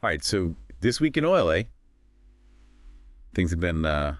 All right, so this week in oil, things have been, well,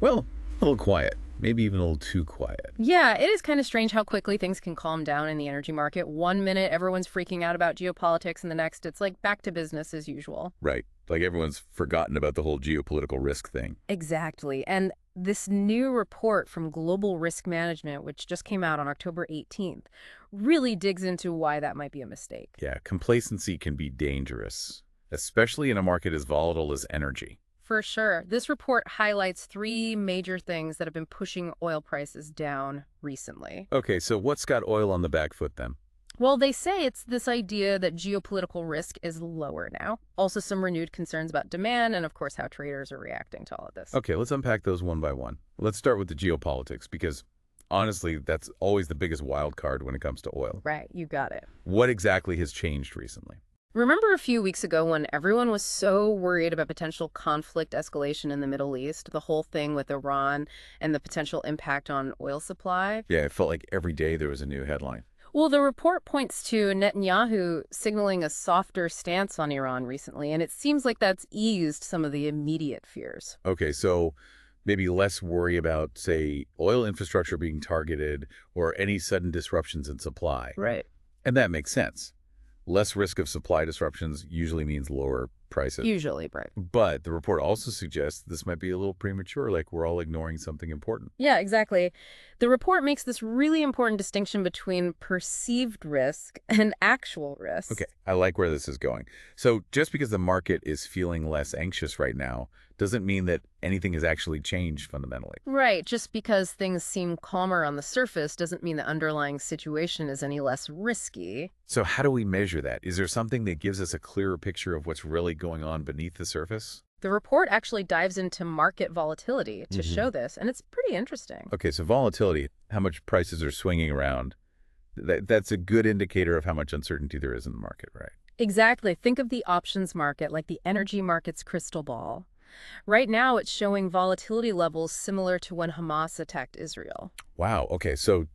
a little quiet. Maybe even a little too quiet. Yeah, it is kind of strange how quickly things can calm down in the energy market. One minute, everyone's freaking out about geopolitics, and the next, it's like back to business as usual. Right. Like everyone's forgotten about the whole geopolitical risk thing. Exactly. And this new report from Global Risk Management, which just came out on October 18th, really digs into why that might be a mistake. Yeah, complacency can be dangerous, especially in a market as volatile as energy. For sure. This report highlights three major things that have been pushing oil prices down recently. Okay, so what's got oil on the back foot then? Well, they say it's this idea that geopolitical risk is lower now. Also, some renewed concerns about demand and, of course, how traders are reacting to all of this. Okay, let's unpack those one by one. Let's start with the geopolitics because honestly, that's always the biggest wild card when it comes to oil. Right, you got it. What exactly has changed recently? Remember a few weeks ago when everyone was so worried about potential conflict escalation in the Middle East, the whole thing with Iran and the potential impact on oil supply? Yeah, it felt like every day there was a new headline. Well, the report points to Netanyahu signaling a softer stance on Iran recently, and it seems like that's eased some of the immediate fears. Okay, so maybe less worry about, say, oil infrastructure being targeted or any sudden disruptions in supply. Right. And that makes sense. Less risk of supply disruptions usually means lower prices. Usually, right. But the report also suggests this might be a little premature, like we're all ignoring something important. Yeah, exactly. The report makes this really important distinction between perceived risk and actual risk. Okay, I like where this is going. So just because the market is feeling less anxious right now doesn't mean that anything has actually changed fundamentally. Right, just because things seem calmer on the surface doesn't mean the underlying situation is any less risky. So how do we measure that? Is there something that gives us a clearer picture of what's really going on beneath the surface? The report actually dives into market volatility to show this, and it's pretty interesting. Okay, so volatility, how much prices are swinging around, that's a good indicator of how much uncertainty there is in the market, right? Exactly. Think of the options market like the energy market's crystal ball. Right now, it's showing volatility levels similar to when Hamas attacked Israel. Wow, okay, so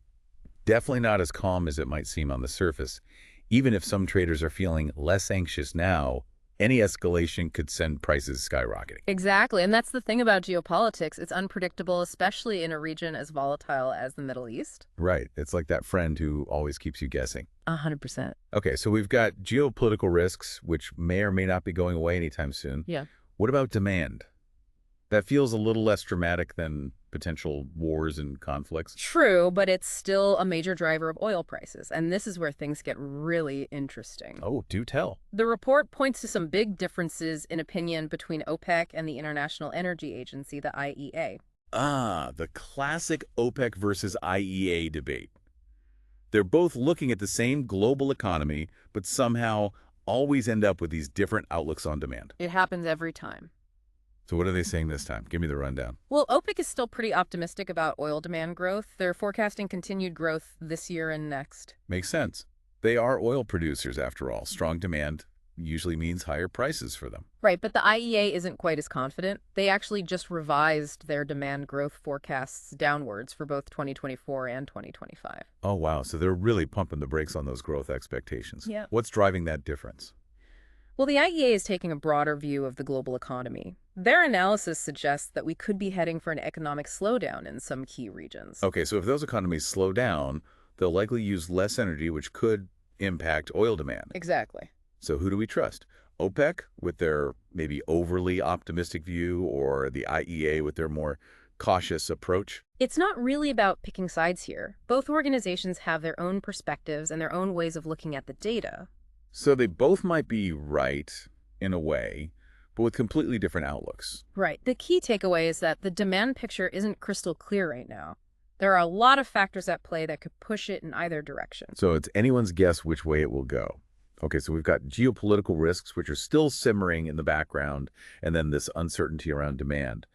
definitely not as calm as it might seem on the surface. Even if some traders are feeling less anxious now, any escalation could send prices skyrocketing. Exactly, and that's the thing about geopolitics. It's unpredictable, especially in a region as volatile as the Middle East. Right, it's like that friend who always keeps you guessing. 100%. Okay, so we've got geopolitical risks, which may or may not be going away anytime soon. Yeah. What about demand? That feels a little less dramatic than potential wars and conflicts. True, but it's still a major driver of oil prices, and this is where things get really interesting. Oh, do tell. The report points to some big differences in opinion between OPEC and the International Energy Agency, the IEA. Ah, the classic OPEC versus IEA debate. They're both looking at the same global economy, but somehow always end up with these different outlooks on demand. It happens every time. So what are they saying this time? Give me the rundown. Well, OPEC is still pretty optimistic about oil demand growth. They're forecasting continued growth this year and next. Makes sense. They are oil producers, after all. Strong demand usually means higher prices for them. Right, but the IEA isn't quite as confident. They actually just revised their demand growth forecasts downwards for both 2024 and 2025. Oh, wow. So they're really pumping the brakes on those growth expectations. Yeah. What's driving that difference? Well, the IEA is taking a broader view of the global economy. Their analysis suggests that we could be heading for an economic slowdown in some key regions. Okay, so if those economies slow down, they'll likely use less energy, which could impact oil demand. Exactly. So who do we trust? OPEC with their maybe overly optimistic view, or the IEA with their more cautious approach? It's not really about picking sides here. Both organizations have their own perspectives and their own ways of looking at the data. So they both might be right in a way, but with completely different outlooks. Right. The key takeaway is that the demand picture isn't crystal clear right now. There are a lot of factors at play that could push it in either direction. So it's anyone's guess which way it will go. Okay, so we've got geopolitical risks, which are still simmering in the background, and then this uncertainty around demand.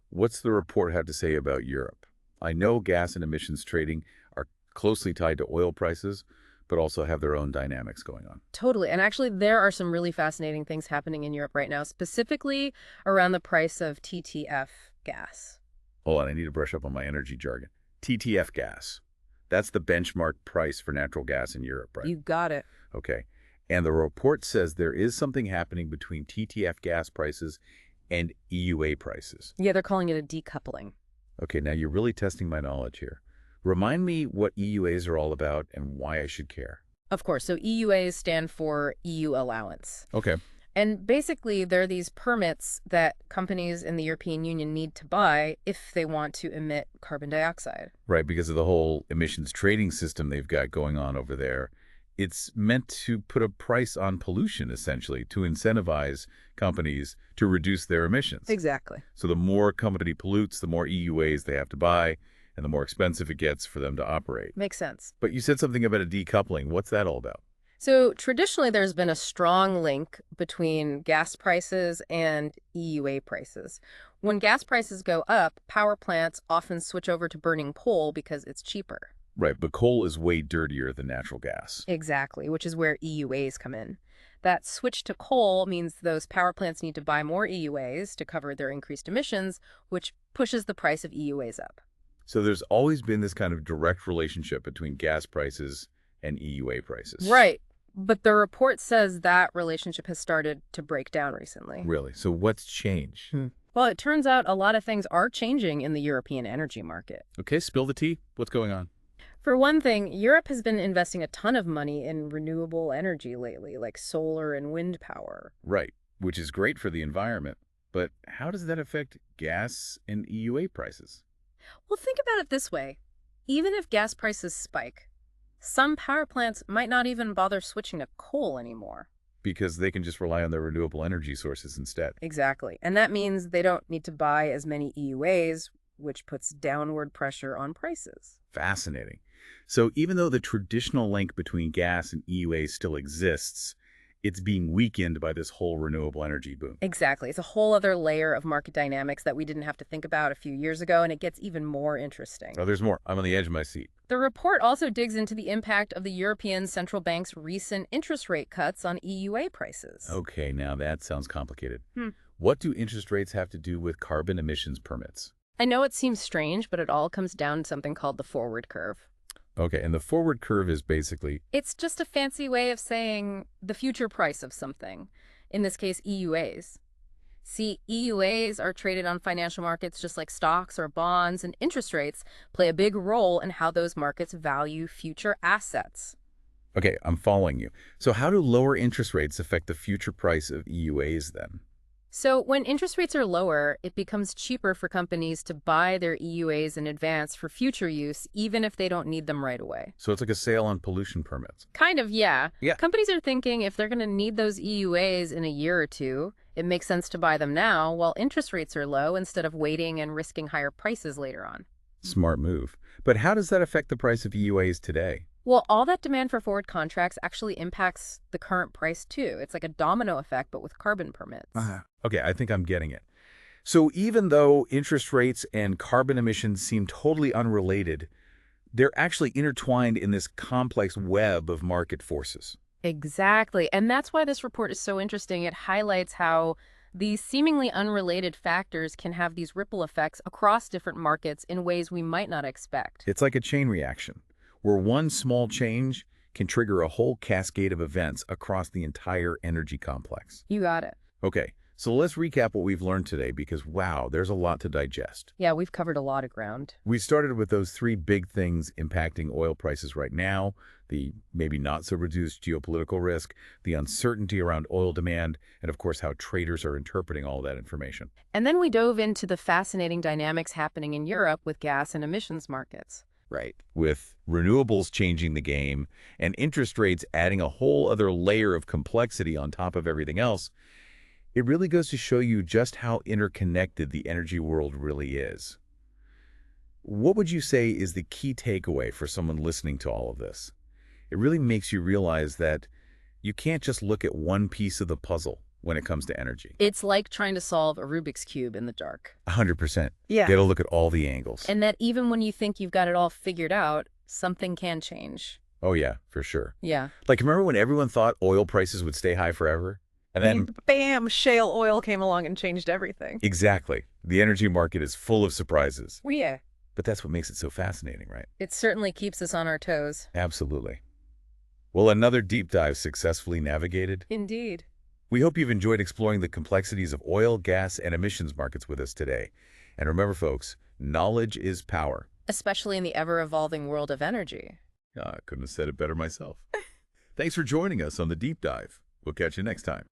What's the report have to say about Europe? I know gas and emissions trading are closely tied to oil prices, but also have their own dynamics going on. Totally. And actually, there are some really fascinating things happening in Europe right now, specifically around the price of TTF gas. Hold on, I need to brush up on my energy jargon. TTF gas. That's the benchmark price for natural gas in Europe, right? You got it. Okay. And the report says there is something happening between TTF gas prices and EUA prices. Yeah, they're calling it a decoupling. Okay, now you're really testing my knowledge here. Remind me what EUAs are all about and why I should care. Of course, so EUAs stand for EU allowance. Okay. And basically, they're these permits that companies in the European Union need to buy if they want to emit carbon dioxide. Right, because of the whole emissions trading system they've got going on over there. It's meant to put a price on pollution, essentially, to incentivize companies to reduce their emissions. Exactly. So the more a company pollutes, the more EUAs they have to buy, and the more expensive it gets for them to operate. Makes sense. But you said something about a decoupling. What's that all about? So traditionally, there's been a strong link between gas prices and EUA prices. When gas prices go up, power plants often switch over to burning coal because it's cheaper. Right, but coal is way dirtier than natural gas. Exactly, which is where EUAs come in. That switch to coal means those power plants need to buy more EUAs to cover their increased emissions, which pushes the price of EUAs up. So there's always been this kind of direct relationship between gas prices and EUA prices. Right. But the report says that relationship has started to break down recently. Really? So what's changed? Well, it turns out a lot of things are changing in the European energy market. Okay, spill the tea. What's going on? For one thing, Europe has been investing a ton of money in renewable energy lately, like solar and wind power. Right, which is great for the environment. But how does that affect gas and EUA prices? Well, think about it this way. Even if gas prices spike, some power plants might not even bother switching to coal anymore. Because they can just rely on their renewable energy sources instead. Exactly. And that means they don't need to buy as many EUAs, which puts downward pressure on prices. Fascinating. So even though the traditional link between gas and EUA still exists, it's being weakened by this whole renewable energy boom. Exactly. It's a whole other layer of market dynamics that we didn't have to think about a few years ago, and it gets even more interesting. Oh, there's more. I'm on the edge of my seat. The report also digs into the impact of the European Central Bank's recent interest rate cuts on EUA prices. Okay, now that sounds complicated. Hmm. What do interest rates have to do with carbon emissions permits? I know it seems strange, but it all comes down to something called the forward curve. Okay, and the forward curve is basically... It's just a fancy way of saying the future price of something, in this case, EUAs. See, EUAs are traded on financial markets just like stocks or bonds, and interest rates play a big role in how those markets value future assets. Okay, I'm following you. So how do lower interest rates affect the future price of EUAs then? So when interest rates are lower, it becomes cheaper for companies to buy their EUAs in advance for future use, even if they don't need them right away. So it's like a sale on pollution permits. Kind of, yeah. Yeah. Companies are thinking if they're going to need those EUAs in a year or two, it makes sense to buy them now while interest rates are low instead of waiting and risking higher prices later on. Smart move. But how does that affect the price of EUAs today? Well, all that demand for forward contracts actually impacts the current price too. It's like a domino effect, but with carbon permits. Okay, I think I'm getting it. So even though interest rates and carbon emissions seem totally unrelated, they're actually intertwined in this complex web of market forces. Exactly. And that's why this report is so interesting. It highlights how these seemingly unrelated factors can have these ripple effects across different markets in ways we might not expect. It's like a chain reaction, where one small change can trigger a whole cascade of events across the entire energy complex. You got it. Okay, so let's recap what we've learned today because, wow, there's a lot to digest. Yeah, we've covered a lot of ground. We started with those three big things impacting oil prices right now, the maybe not so reduced geopolitical risk, the uncertainty around oil demand, and of course how traders are interpreting all that information. And then we dove into the fascinating dynamics happening in Europe with gas and emissions markets. Right. With renewables changing the game and interest rates adding a whole other layer of complexity on top of everything else, it really goes to show you just how interconnected the energy world really is. What would you say is the key takeaway for someone listening to all of this? It really makes you realize that you can't just look at one piece of the puzzle when it comes to energy. It's like trying to solve a Rubik's Cube in the dark. 100%. Yeah. You got to look at all the angles. And that even when you think you've got it all figured out, something can change. Oh, yeah, for sure. Yeah. Like, remember when everyone thought oil prices would stay high forever? And then, bam, shale oil came along and changed everything. exactly. The energy market is full of surprises. Well, yeah. But that's what makes it so fascinating, right? It certainly keeps us on our toes. Absolutely. Well, another deep dive successfully navigated. Indeed. We hope you've enjoyed exploring the complexities of oil, gas, and emissions markets with us today. And remember, folks, knowledge is power. Especially in the ever-evolving world of energy. I couldn't have said it better myself. Thanks for joining us on the deep dive. We'll catch you next time.